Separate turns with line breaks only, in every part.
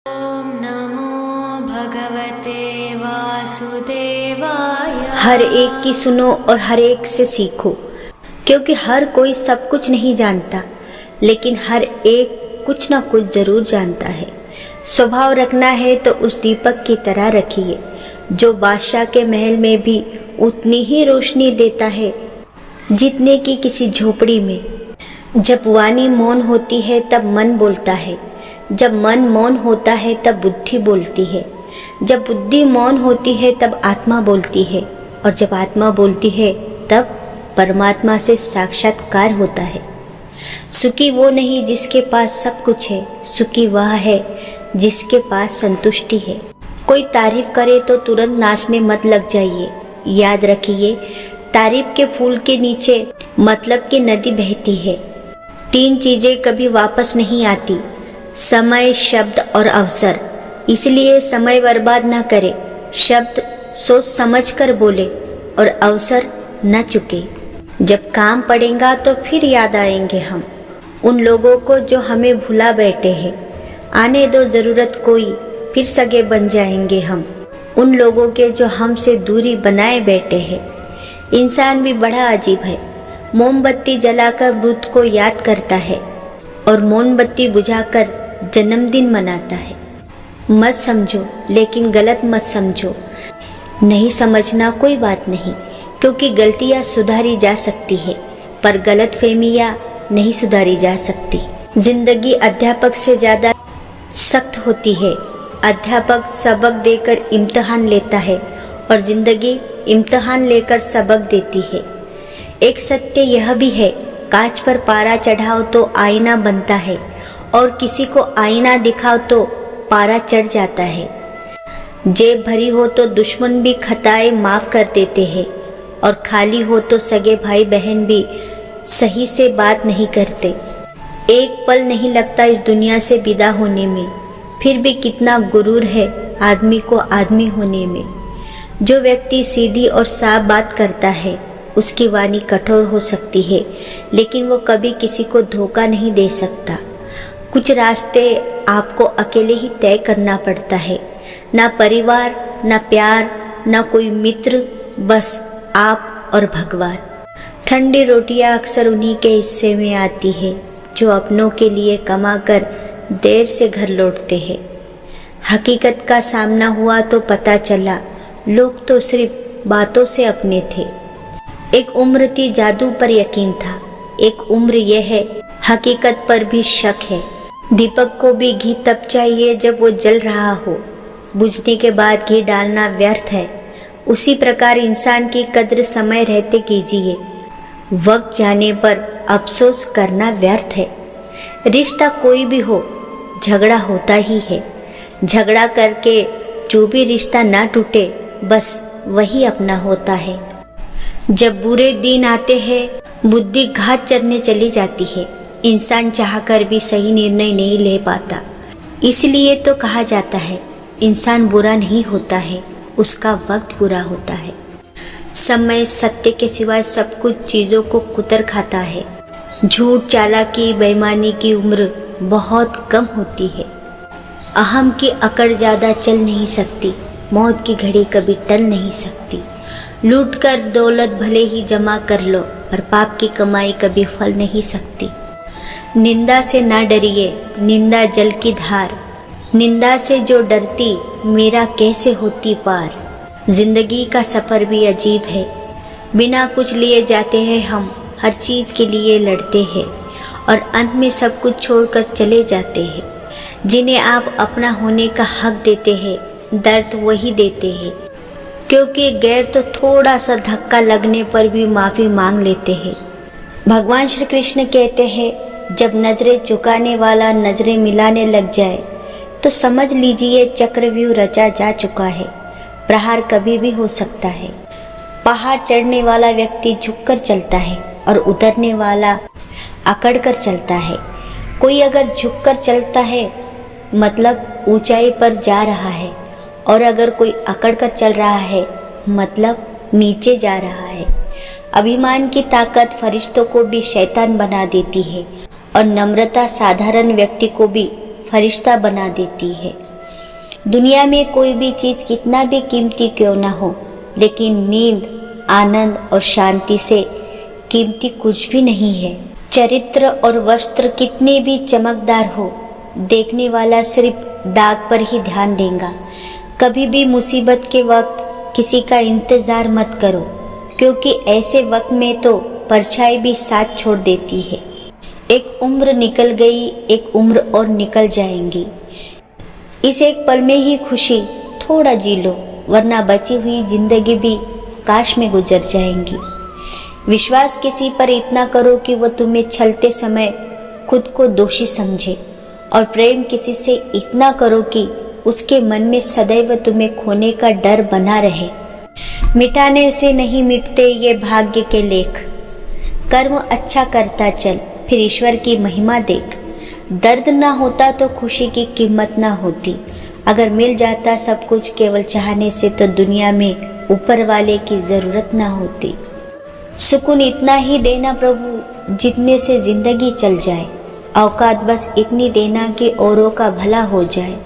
ओम नमो भगवते वासुदेवाय।
हर एक की सुनो और हर एक से सीखो, क्योंकि हर कोई सब कुछ नहीं जानता, लेकिन हर एक कुछ ना कुछ जरूर जानता है। स्वभाव रखना है तो उस दीपक की तरह रखिए, जो बादशाह के महल में भी उतनी ही रोशनी देता है जितने की किसी झोपड़ी में। जब वाणी मौन होती है तब मन बोलता है, जब मन मौन होता है तब बुद्धि बोलती है, जब बुद्धि मौन होती है तब आत्मा बोलती है, और जब आत्मा बोलती है तब परमात्मा से साक्षात्कार होता है। सुखी वो नहीं जिसके पास सब कुछ है, सुखी वह है जिसके पास संतुष्टि है। कोई तारीफ करे तो तुरंत नाचने मत लग जाइए। याद रखिए, तारीफ के फूल के नीचे मतलब की नदी बहती है। 3 चीजें कभी वापस नहीं आती, समय, शब्द और अवसर। इसलिए समय बर्बाद ना करे, शब्द सोच समझ कर बोले और अवसर न चुके। जब काम पड़ेगा तो फिर याद आएंगे हम उन लोगों को जो हमें भुला बैठे हैं। आने दो जरूरत कोई, फिर सगे बन जाएंगे हम उन लोगों के जो हमसे दूरी बनाए बैठे हैं। इंसान भी बड़ा अजीब है, मोमबत्ती जलाकर मृत को याद करता है और मोमबत्ती बुझाकर जन्मदिन मनाता है। मत समझो, लेकिन गलत मत समझो। नहीं समझना कोई बात नहीं, क्योंकि गलतियां सुधारी जा सकती है, पर गलतफहमियां नहीं सुधारी जा सकती। जिंदगी अध्यापक से ज़्यादा सख्त होती है। अध्यापक सबक देकर इम्तिहान लेता है और जिंदगी इम्तिहान लेकर सबक देती है। एक सत्य यह भी है, कांच पर पारा चढ़ाओ तो आईना बनता है, और किसी को आईना दिखाओ तो पारा चढ़ जाता है। जेब भरी हो तो दुश्मन भी खताएं माफ कर देते हैं, और खाली हो तो सगे भाई बहन भी सही से बात नहीं करते। एक पल नहीं लगता इस दुनिया से विदा होने में, फिर भी कितना गुरूर है आदमी को आदमी होने में। जो व्यक्ति सीधी और साफ बात करता है, उसकी वाणी कठोर हो सकती है, लेकिन वो कभी किसी को धोखा नहीं दे सकता। कुछ रास्ते आपको अकेले ही तय करना पड़ता है, ना परिवार, ना प्यार, ना कोई मित्र, बस आप और भगवान। ठंडी रोटियां अक्सर उन्हीं के हिस्से में आती है जो अपनों के लिए कमाकर देर से घर लौटते हैं। हकीकत का सामना हुआ तो पता चला, लोग तो सिर्फ बातों से अपने थे। एक उम्र थी जादू पर यकीन था, एक उम्र यह है हकीकत पर भी शक है। दीपक को भी घी तब चाहिए जब वो जल रहा हो, बुझने के बाद घी डालना व्यर्थ है। उसी प्रकार इंसान की कद्र समय रहते कीजिए, वक्त जाने पर अफसोस करना व्यर्थ है। रिश्ता कोई भी हो, झगड़ा होता ही है। झगड़ा करके जो भी रिश्ता ना टूटे, बस वही अपना होता है। जब बुरे दिन आते हैं, बुद्धि घात चढ़ने चली जाती है। इंसान चाहकर भी सही निर्णय नहीं ले पाता। इसलिए तो कहा जाता है, इंसान बुरा नहीं होता है, उसका वक्त बुरा होता है। समय सत्य के सिवाय सब कुछ चीज़ों को कुतर खाता है। झूठ, चालाकी, बेईमानी की उम्र बहुत कम होती है। अहम की अकड़ ज़्यादा चल नहीं सकती, मौत की घड़ी कभी टल नहीं सकती। लूट कर दौलत भले ही जमा कर लो, पर पाप की कमाई कभी फल नहीं सकती। निंदा से ना डरिए, निंदा जल की धार। निंदा से जो डरती, मेरा कैसे होती पार। जिंदगी का सफ़र भी अजीब है, बिना कुछ लिए जाते हैं हम, हर चीज़ के लिए लड़ते हैं, और अंत में सब कुछ छोड़कर चले जाते हैं। जिन्हें आप अपना होने का हक देते हैं, दर्द वही देते हैं, क्योंकि गैर तो थोड़ा सा धक्का लगने पर भी माफ़ी मांग लेते हैं। भगवान श्री कृष्ण कहते हैं, जब नज़रें झुकाने वाला नज़रें मिलाने लग जाए तो समझ लीजिए चक्रव्यूह रचा जा चुका है। प्रहार कभी भी हो सकता है। पहाड़ चढ़ने वाला व्यक्ति झुककर चलता है और उतरने वाला अकड़कर चलता है। कोई अगर झुककर चलता है मतलब ऊंचाई पर जा रहा है, और अगर कोई अकड़कर चल रहा है मतलब नीचे जा रहा है। अभिमान की ताकत फरिश्तों को भी शैतान बना देती है, और नम्रता साधारण व्यक्ति को भी फरिश्ता बना देती है। दुनिया में कोई भी चीज कितना भी कीमती क्यों ना हो, लेकिन नींद, आनंद और शांति से कीमती कुछ भी नहीं है। चरित्र और वस्त्र कितने भी चमकदार हो, देखने वाला सिर्फ दाग पर ही ध्यान देगा। कभी भी मुसीबत के वक्त किसी का इंतजार मत करो, क्योंकि ऐसे वक्त में तो परछाई भी साथ छोड़ देती है। एक उम्र निकल गई, एक उम्र और निकल जाएंगी। इस एक पल में ही खुशी थोड़ा जी लो, वरना बची हुई जिंदगी भी काश में गुजर जाएंगी। विश्वास किसी पर इतना करो कि वो तुम्हें छलते समय खुद को दोषी समझे, और प्रेम किसी से इतना करो कि उसके मन में सदैव तुम्हें खोने का डर बना रहे। मिटाने से नहीं मिटते ये भाग्य के लेख। कर्म अच्छा करता चल, फिर ईश्वर की महिमा देख। दर्द ना होता तो खुशी की कीमत ना होती। अगर मिल जाता सब कुछ केवल चाहने से, तो दुनिया में ऊपर वाले की जरूरत ना होती। सुकून इतना ही देना प्रभु जितने से जिंदगी चल जाए। औकात बस इतनी देना कि औरों का भला हो जाए।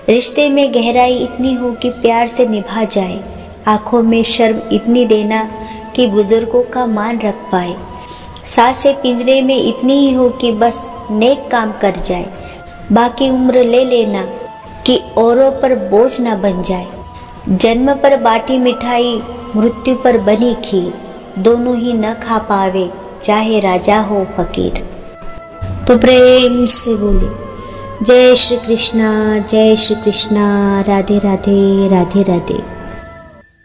रिश्ते में गहराई इतनी हो कि प्यार से निभा जाए। आंखों में शर्म इतनी देना कि बुजुर्गों का मान रख पाए। सांसें पिंजरे में इतनी ही हो कि बस नेक काम कर जाए। बाकी उम्र ले लेना कि औरों पर बोझ ना बन जाए। जन्म पर बाटी मिठाई, मृत्यु पर बनी खीर, दोनों ही न खा पावे, चाहे राजा हो फकीर। तो प्रेम से बोले जय श्री कृष्णा, जय श्री कृष्णा, राधे राधे, राधे राधे।